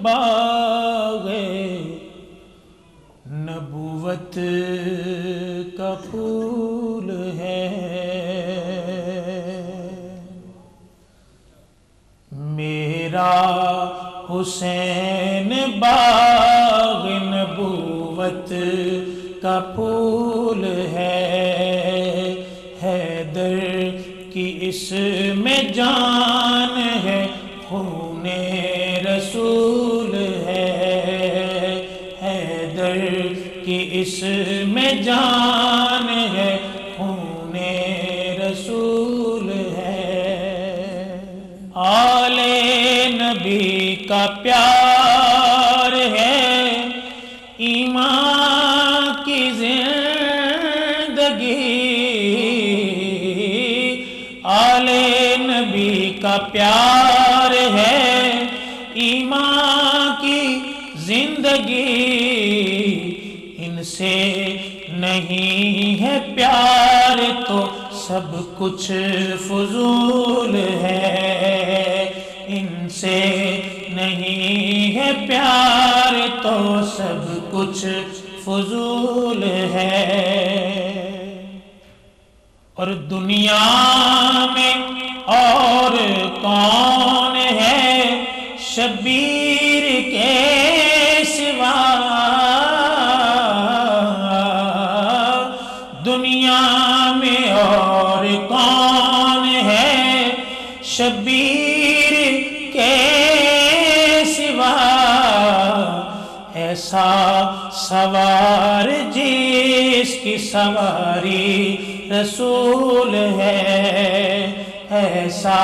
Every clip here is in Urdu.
باغ نبوت کا پھول ہے، میرا حسین باغ نبوت کا پھول ہے، حیدر کی اس میں جان ہے، خون رسول ہے، حیدر کی اس میں جان ہے، خون رسول ہے، آل نبی کا پیار ہے، ایمان کی زندگی، آل نبی کا پیار ہے، ایمان کی زندگی، ان سے نہیں ہے پیار تو سب کچھ فضول ہے، ان سے نہیں ہے پیار تو سب کچھ فضول ہے، اور دنیا میں اور کون ہے شبیر کے سوا، دنیا میں اور کون ہے شبیر کے سوا، ایسا سوار جس کی سواری رسول ہے، ایسا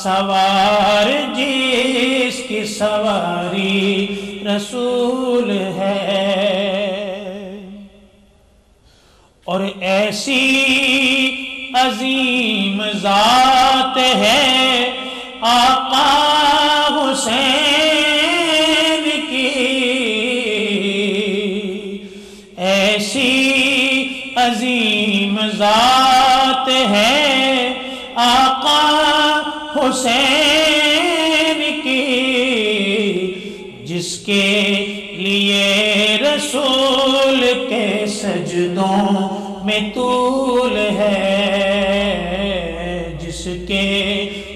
سوار جس کی سواری رسول ہے، اور ایسی عظیم ذات ہے آقا حسین کی، ایسی عظیم ذات ہے آقا حسین کی، جس کے لیے رسول کے سجدوں میں طول ہے، جس کے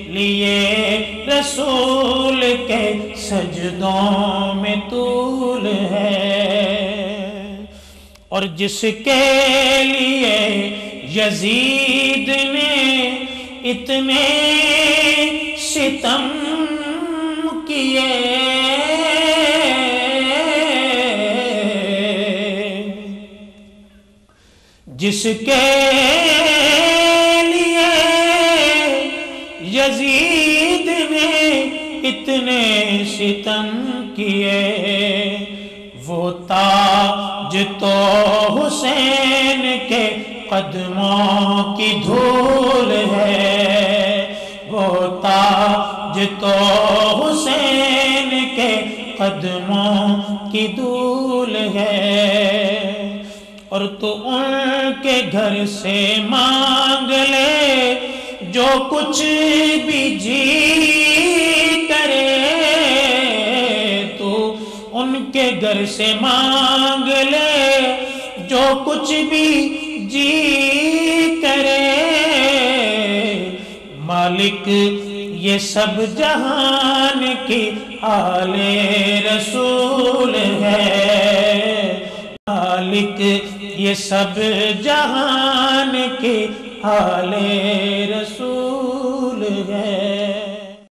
لیے رسول کے سجدوں میں طول ہے، اور جس کے لیے یزید نے اتنے ستم کیے، جس کے لیے یزید نے اتنے ستم کیے، وہ تاج تو حسین کے قدموں کی دھول ہے، وہ تاج تو حسین کے قدموں کی دھول ہے، اور تو ان کے گھر سے مانگ لے جو کچھ بھی جی کرے، تو ان کے گھر سے مانگ لے جو کچھ بھی جی کرے، مالک یہ سب جہان کی آل رسول ہے، مالک یہ سب جہان کی آل رسول ہے۔